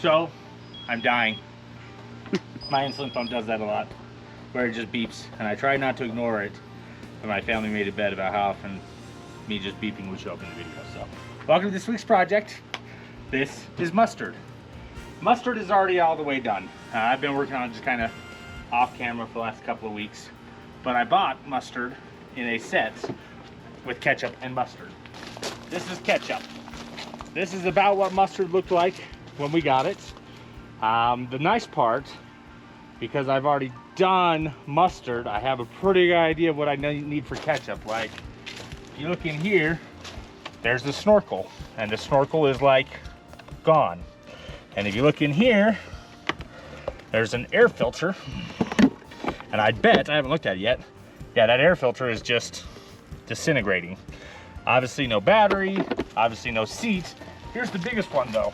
So, I'm dying. My insulin pump does that a lot, where it just beeps, and I try not to ignore it, but my family made a bet about how often me just beeping would show up in the video. So, welcome to this week's project. This is mustard. Mustard is already all the way done. I've been working on it just kind of off camera for the last couple of weeks, but I bought mustard in a set with ketchup and mustard. This is ketchup. This is about what mustard looked like when we got it. The nice part, because I've already done mustard, I have a pretty good idea of what I need for ketchup. Like, if you look in here, there's the snorkel, and the snorkel is like gone. And if you look in here, there's an air filter, and I bet, I haven't looked at it yet, yeah, that air filter is just disintegrating. Obviously no battery, obviously no seat. Here's the biggest one though.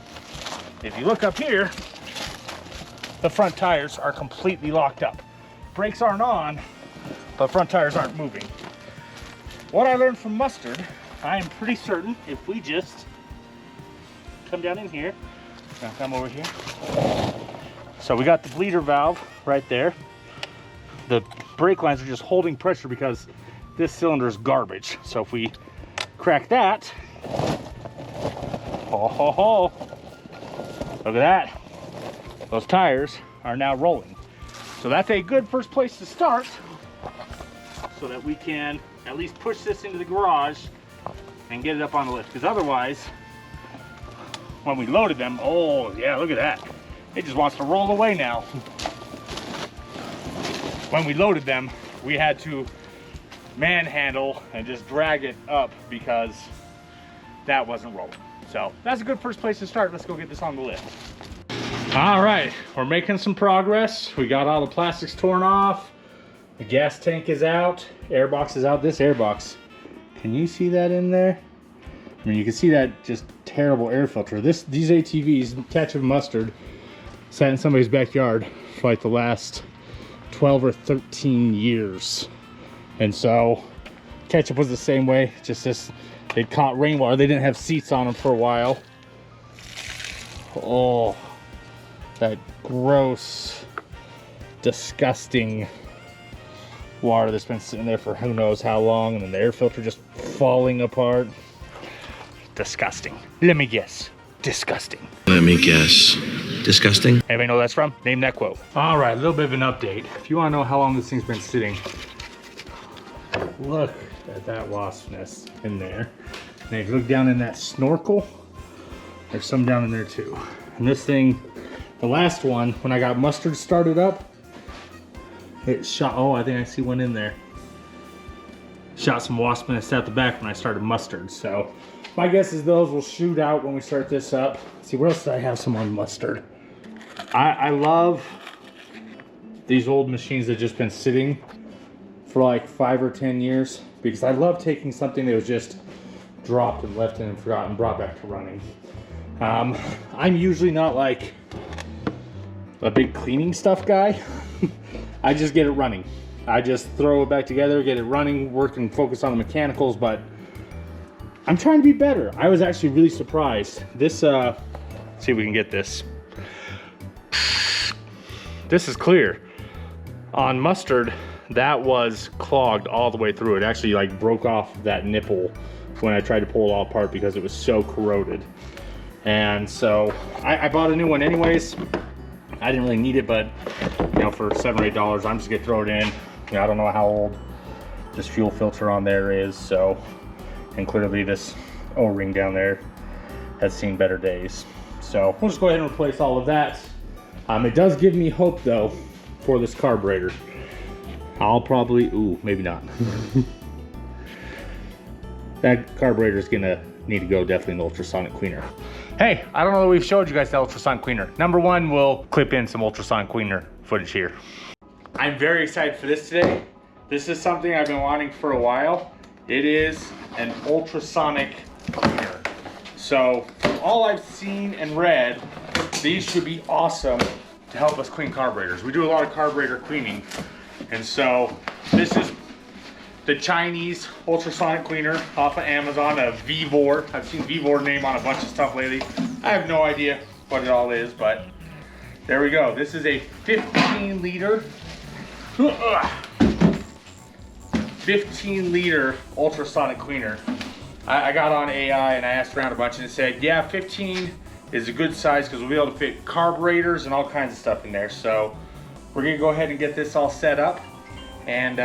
If you look up here, the front tires are completely locked up. Brakes aren't on, but front tires aren't moving. What I learned from mustard, I am pretty certain if we just come down in here, now come over here. So we got the bleeder valve right there. The brake lines are just holding pressure because this cylinder is garbage. So if we crack that, look at that. Those tires are now rolling. So that's a good first place to start so that we can at least push this into the garage and get it up on the lift. Because otherwise, when we loaded them, oh yeah, look at that. It just wants to roll away now. When we loaded them, we had to manhandle and just drag it up because that wasn't rolling. So that's a good first place to start. Let's go get this on the lift. All right, we're making some progress. We got all the plastics torn off. The gas tank is out. Airbox is out. This airbox, can you see that in there? I mean, you can see that just terrible air filter. These ATVs, Ketchup and Mustard, sat in somebody's backyard for like the last 12 or 13 years. And so ketchup was the same way, just this, they'd caught rainwater. They didn't have seats on them for a while. Oh, that gross, disgusting water that's been sitting there for who knows how long, and then the air filter just falling apart. Disgusting. Let me guess. Disgusting. Let me guess. Disgusting. Anybody know who that's from? Name that quote. All right, a little bit of an update. If you want to know how long this thing's been sitting, look at that wasp nest in there. And if you look down in that snorkel, there's some down in there too. And this thing, the last one, when I got mustard started up, it shot, oh, I think I see one in there. Shot some wasp nests out the back when I started mustard. So my guess is those will shoot out when we start this up. Let's see, where else did I have some on mustard? I love these old machines that have just been sitting for like 5 or 10 years, because I love taking something that was just dropped and left in and forgotten and brought back to running. I'm usually not like a big cleaning stuff guy. I just get it running. I just throw it back together, get it running, work and focus on the mechanicals, but I'm trying to be better. I was actually really surprised. This, let's see if we can get this. This is clear. On mustard, that was clogged all the way through. It actually like broke off that nipple when I tried to pull it all apart because it was so corroded. And so I bought a new one anyways. I didn't really need it, but you know, for $7 or $8, I'm just gonna throw it in. You know, I don't know how old this fuel filter on there is, so, and clearly this O-ring down there has seen better days. So we'll just go ahead and replace all of that. It does give me hope though for this carburetor. I'll probably, ooh, maybe not. That carburetor is gonna need to go definitely in the ultrasonic cleaner. Hey, I don't know that we've showed you guys the ultrasonic cleaner. Number one, we'll clip in some ultrasonic cleaner footage here. I'm very excited for this today. This is something I've been wanting for a while. It is an ultrasonic cleaner. So from all I've seen and read, these should be awesome to help us clean carburetors. We do a lot of carburetor cleaning. And so this is the Chinese ultrasonic cleaner off of Amazon, a Vevor. I've seen Vevor name on a bunch of stuff lately. I have no idea what it all is, but there we go. This is a 15 liter 15 liter ultrasonic cleaner. I got on AI and I asked around a bunch and it said, yeah, 15 is a good size because we'll be able to fit carburetors and all kinds of stuff in there. So we're gonna go ahead and get this all set up and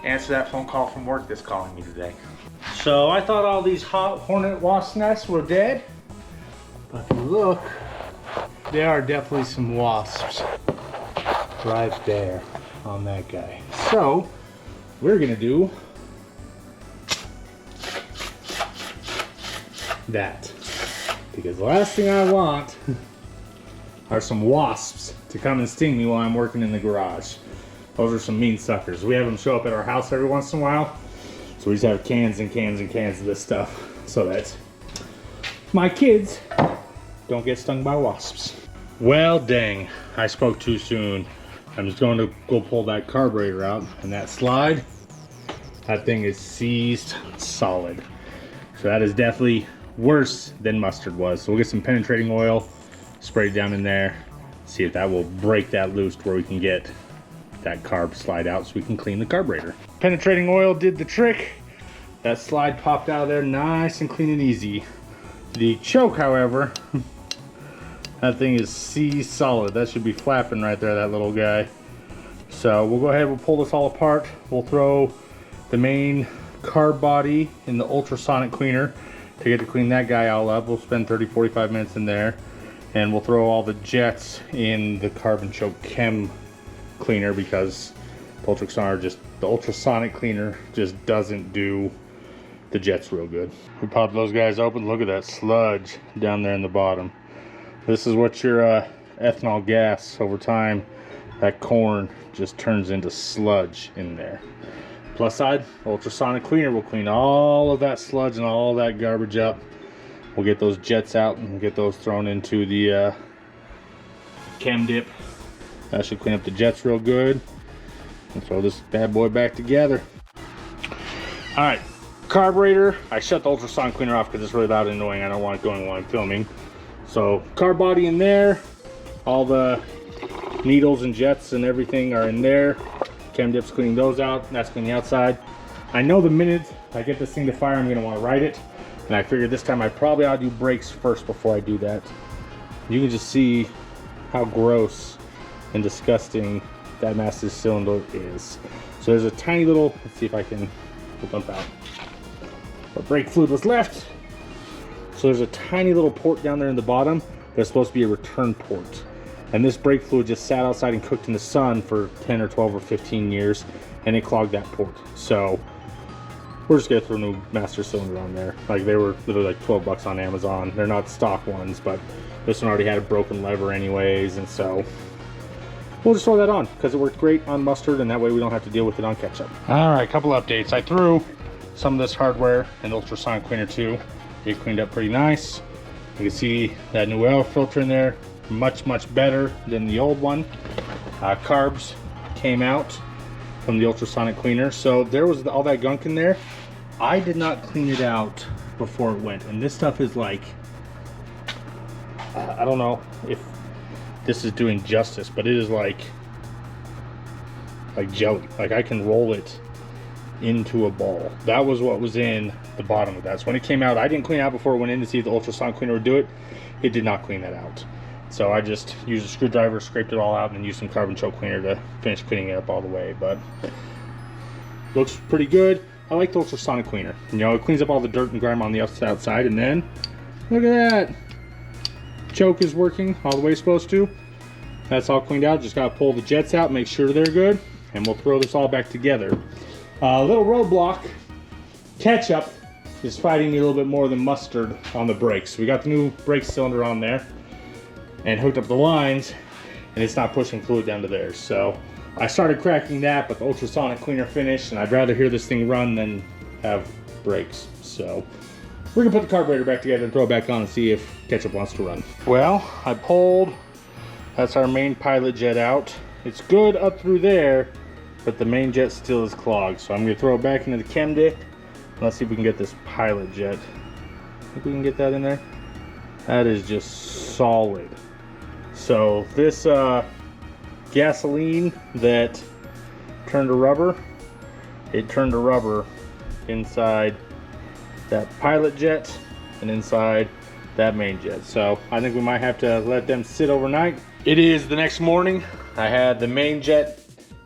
answer that phone call from work that's calling me today. So I thought all these hot hornet wasp nests were dead, but if you look, there are definitely some wasps right there on that guy. So we're gonna do that, because the last thing I want are some wasps to come and sting me while I'm working in the garage. Those are some mean suckers. We have them show up at our house every once in a while, so we just have cans and cans and cans of this stuff so that my kids don't get stung by wasps. Well, dang, I spoke too soon. I'm just going to go pull that carburetor out, and that slide, that thing is seized solid. So that is definitely worse than mustard was. So we'll get some penetrating oil, spray it down in there, see if that will break that loose to where we can get that carb slide out so we can clean the carburetor. Penetrating oil did the trick. That slide popped out of there nice and clean and easy. The choke, however, that thing is seized solid. That should be flapping right there, that little guy. So we'll go ahead, we'll pull this all apart. We'll throw the main carb body in the ultrasonic cleaner to get to clean that guy all up. We'll spend 30-45 minutes in there, and we'll throw all the jets in the carbon choke chem cleaner because the ultrasonic cleaner just doesn't do the jets real good. We pop those guys open. Look at that sludge down there in the bottom. This is what your ethanol gas, over time, that corn just turns into sludge in there. Plus side, ultrasonic cleaner will clean all of that sludge and all that garbage up. We'll get those jets out and get those thrown into the chem dip. That should clean up the jets real good. And throw this bad boy back together. All right, carburetor. I shut the ultrasonic cleaner off because it's really loud and annoying. I don't want it going while I'm filming. So carb body in there. All the needles and jets and everything are in there. Chem dip's cleaning those out. That's cleaning the outside. I know the minute I get this thing to fire, I'm gonna want to ride it. And I figured this time I probably ought to do brakes first before I do that. You can just see how gross and disgusting that master cylinder is. So there's a tiny little, let's see if I can dump out what brake fluid was left. So there's a tiny little port down there in the bottom that's supposed to be a return port. And this brake fluid just sat outside and cooked in the sun for 10 or 12 or 15 years, and it clogged that port. So we're just gonna throw a new master cylinder on there. Like, they were literally like 12 bucks on Amazon. They're not stock ones, but this one already had a broken lever anyways, and so we'll just throw that on because it worked great on mustard, and that way we don't have to deal with it on ketchup. All right, couple updates. I threw some of this hardware in the ultrasonic cleaner too. It cleaned up pretty nice. You can see that new oil filter in there, much better than the old one. Carbs came out from the ultrasonic cleaner, so there was all that gunk in there. I did not clean it out before it went, and this stuff is like, I don't know if this is doing justice, but it is like jelly. Like, I can roll it into a ball. That was what was in the bottom of that. So when it came out, I didn't clean it out before it went in to see if the ultrasonic cleaner would do it. It did not clean that out. So I just used a screwdriver, scraped it all out, and then used some carbon choke cleaner to finish cleaning it up all the way. But looks pretty good. I like the ultrasonic cleaner. You know, it cleans up all the dirt and grime on the outside, and then look at that. Choke is working all the way it's supposed to. That's all cleaned out. Just gotta pull the jets out, make sure they're good, and we'll throw this all back together. Little roadblock. Ketchup is fighting me a little bit more than mustard on the brakes. We got the new brake cylinder on there and hooked up the lines, and it's not pushing fluid down to there. So I started cracking that, but the ultrasonic cleaner finished, and I'd rather hear this thing run than have brakes. So we're gonna put the carburetor back together and throw it back on and see if ketchup wants to run. Well, I pulled, that's our main pilot jet out. It's good up through there, but the main jet still is clogged. So I'm gonna throw it back into the chem dip. Let's see if we can get this pilot jet. Think we can get that in there? That is just solid. So this gasoline that turned to rubber, it turned to rubber inside that pilot jet and inside that main jet. So I think we might have to let them sit overnight. It is the next morning. I had the main jet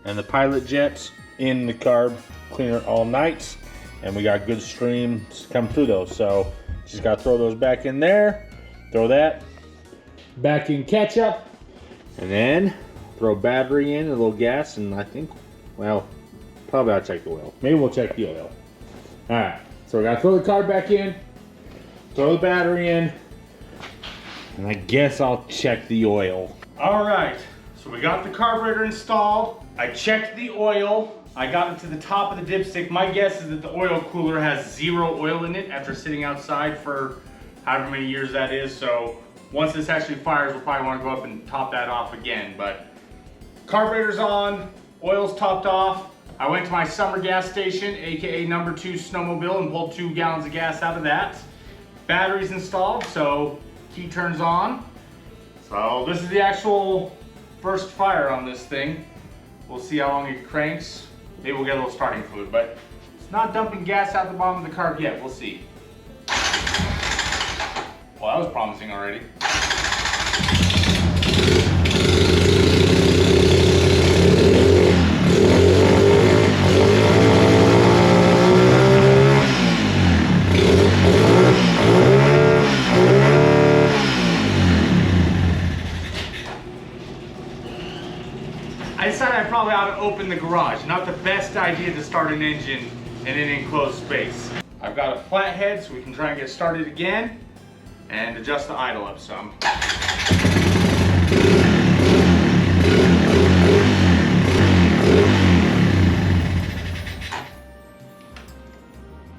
and the pilot jet in the carb cleaner all night, and we got good streams come through those. So just gotta throw those back in there, throw that back in ketchup, and then throw battery in, a little gas, and I think, well, probably I'll check the oil. Maybe we'll check the oil. All right, so we gotta throw the carb back in, throw the battery in, and I guess I'll check the oil. All right, so we got the carburetor installed. I checked the oil. I got it to the top of the dipstick. My guess is that the oil cooler has 0 oil in it after sitting outside for however many years that is. So once this actually fires, we'll probably want to go up and top that off again. But carburetor's on, oil's topped off. I went to my summer gas station, aka number 2 snowmobile, and pulled 2 gallons of gas out of that. Battery's installed, so key turns on. So this is the actual first fire on this thing. We'll see how long it cranks. Maybe we'll get a little starting fluid, but it's not dumping gas out the bottom of the carb yet. We'll see. Well, that was promising already. I decided I probably ought to open the garage. Not the best idea to start an engine in an enclosed space. I've got a flathead so we can try and get started again and adjust the idle up some.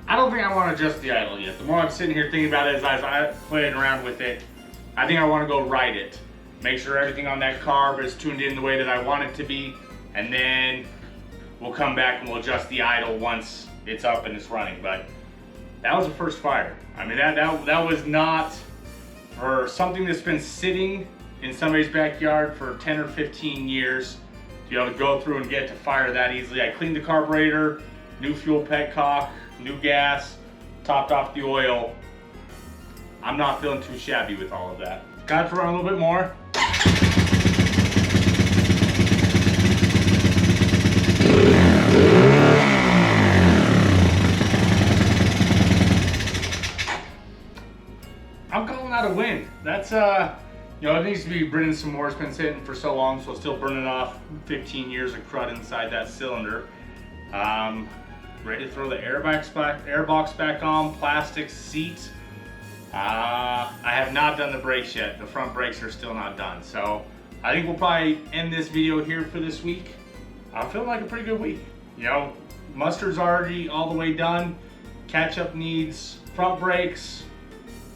I don't think I want to adjust the idle yet. The more I'm sitting here thinking about it as I'm playing around with it, I think I want to go ride it. Make sure everything on that carb is tuned in the way that I want it to be, and then we'll come back and we'll adjust the idle once it's up and it's running. But that was the first fire. I mean, that was not for something that's been sitting in somebody's backyard for 10 or 15 years to be able to go through and get to fire that easily. I cleaned the carburetor, new fuel petcock, new gas, topped off the oil. I'm not feeling too shabby with all of that. Got to run a little bit more. I'm calling that a win. That's you know, it needs to be burning some more. It's been sitting for so long, so it's still burning off 15 years of crud inside that cylinder. Ready to throw the airbox back on, plastic seat. I have not done the brakes yet. The front brakes are still not done. So I think we'll probably end this video here for this week. I'm feeling like a pretty good week. You know, mustard's already all the way done. Ketchup needs front brakes,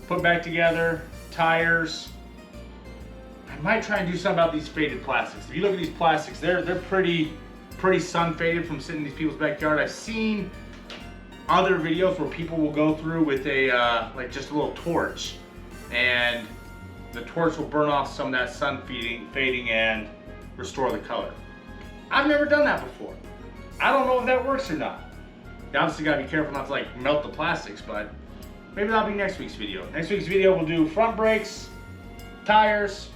put back together, tires. I might try and do something about these faded plastics. If you look at these plastics, they're pretty sun faded from sitting in these people's backyard. I've seen other videos where people will go through with a like just a little torch, and the torch will burn off some of that sun fading and restore the color. I've never done that before. I don't know if that works or not. You obviously gotta be careful not to like melt the plastics, but maybe that'll be next week's video. Next week's video we'll do front brakes, tires,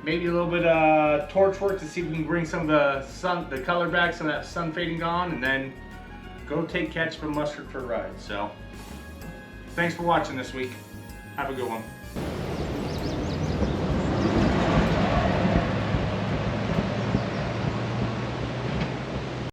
maybe a little bit of torch work to see if we can bring some of the color back, some of that sun fading gone, and then go take Ketchup and Mustard for a ride. So, thanks for watching this week. Have a good one.